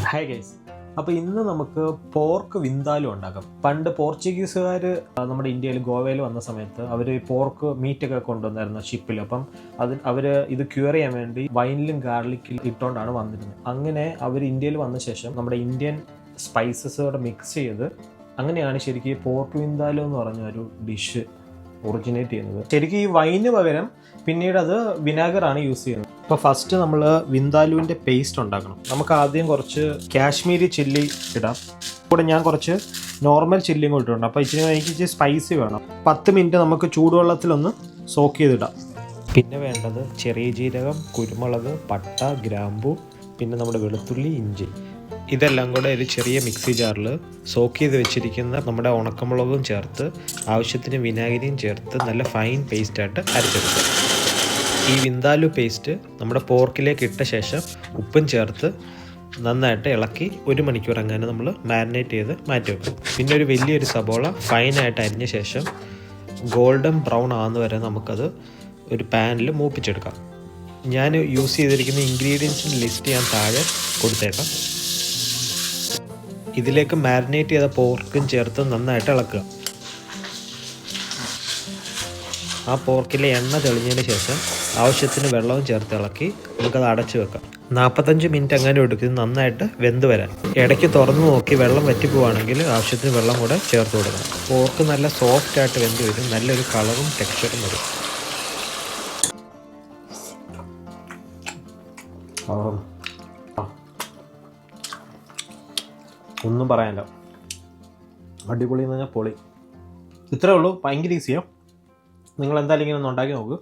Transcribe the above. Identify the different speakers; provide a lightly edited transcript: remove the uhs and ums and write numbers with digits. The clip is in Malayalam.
Speaker 1: Hi guys. അപ്പോൾ ഇന്ന് നമുക്ക് പോർക്ക് വിന്താലും ഉണ്ടാക്കാം. പണ്ട് പോർച്ചുഗീസുകാർ നമ്മുടെ ഇന്ത്യയിൽ ഗോവയിൽ വന്ന സമയത്ത് അവർ പോർക്ക് മീറ്റൊക്കെ കൊണ്ടുവന്നായിരുന്നു ഷിപ്പിൽ. അപ്പം അവർ ഇത് ക്യൂർ ചെയ്യാൻ വേണ്ടി വൈനിലും ഗാർലിക്കിലും ഇട്ടുകൊണ്ടാണ് വന്നിരുന്നത്. അങ്ങനെ അവർ ഇന്ത്യയിൽ വന്ന ശേഷം നമ്മുടെ ഇന്ത്യൻ സ്പൈസസോടെ മിക്സ് ചെയ്ത് അങ്ങനെയാണ് ശരിക്കും പോർക്ക് വിന്താലും എന്ന് പറഞ്ഞ ഒരു ഡിഷ് ഒറിജിനേറ്റ് ചെയ്യുന്നത്. ശരിക്കും ഈ വൈന് പകരം പിന്നീട് അത് വിനാഗറാണ് യൂസ് ചെയ്യുന്നത്. അപ്പോൾ ഫസ്റ്റ് നമ്മൾ വിന്താലുവിൻ്റെ പേസ്റ്റ് ഉണ്ടാക്കണം. നമുക്ക് ആദ്യം കുറച്ച് കാശ്മീരി ചില്ലി ഇടാം. കൂടെ ഞാൻ കുറച്ച് നോർമൽ ചില്ലിയും കൂടി ഇട്ടിട്ടുണ്ട്. അപ്പോൾ എനിക്ക് ഇച്ചിരി സ്പൈസി വേണം. 10 മിനിറ്റ് നമുക്ക് ചൂടുവെള്ളത്തിലൊന്ന് സോക്ക് ചെയ്തിടാം. പിന്നെ വേണ്ടത് ചെറിയ ജീരകം, കുരുമുളക്, പട്ട, ഗ്രാമ്പു, പിന്നെ നമ്മുടെ വെളുത്തുള്ളി, ഇഞ്ചി, ഇതെല്ലാം കൂടെ ഒരു ചെറിയ മിക്സി ജാറിൽ സോക്ക് ചെയ്ത് വെച്ചിരിക്കുന്ന നമ്മുടെ ഉണക്കമുളകും ചേർത്ത് ആവശ്യത്തിന് വിനാഗിരിയും ചേർത്ത് നല്ല ഫൈൻ പേസ്റ്റായിട്ട് അരച്ചെടുക്കുക. ഈ വിന്താലു പേസ്റ്റ് നമ്മുടെ പോർക്കിലേക്ക് ഇട്ട ശേഷം ഉപ്പും ചേർത്ത് നന്നായിട്ട് ഇളക്കി 1 മണിക്കൂർ അങ്ങനെ നമ്മൾ മാരിനേറ്റ് ചെയ്ത് മാറ്റി വെക്കും. പിന്നെ ഒരു വലിയൊരു സബോള ഫൈനായിട്ട് അരിഞ്ഞ ശേഷം ഗോൾഡൻ ബ്രൗൺ ആകുന്ന വരെ നമുക്കത് ഒരു പാനിൽ മൂപ്പിച്ചെടുക്കാം. ഞാൻ യൂസ് ചെയ്തിരിക്കുന്ന ഇൻഗ്രീഡിയൻസിൻ്റെ ലിസ്റ്റ് ഞാൻ താഴെ കൊടുത്തേക്കാം. ഇതിലേക്ക് മാരിനേറ്റ് ചെയ്ത പോർക്കും ചേർത്ത് നന്നായിട്ട് ഇളക്കുക. ആ പോർക്കിലെ എണ്ണ തെളിഞ്ഞതിന് ശേഷം ആവശ്യത്തിന് വെള്ളവും ചേർത്ത് ഇളക്കി നമുക്കത് അടച്ചു വെക്കാം. 45 മിനിറ്റ് അങ്ങനെ എടുക്കും നന്നായിട്ട് വെന്ത് വരാൻ. ഇടയ്ക്ക് തുറന്നു നോക്കി വെള്ളം വറ്റിപ്പോവാണെങ്കിൽ ആവശ്യത്തിന് വെള്ളം കൂടെ ചേർത്ത് കൊടുക്കണം. പോർക്ക് നല്ല സോഫ്റ്റ് ആയിട്ട് വെന്ത് വരും, നല്ലൊരു കളറും ടെക്സ്ചറും വരും. ഒന്നും പറയാനില്ല, അടിപൊളി എന്ന് പറഞ്ഞാൽ പൊളി. ഇത്രേ ഉള്ളൂ, ഭയങ്കര ഈസിയാണ്. നിങ്ങൾ എന്തായാലും ഇങ്ങനെ ഒന്ന് ഉണ്ടാക്കി നോക്ക്.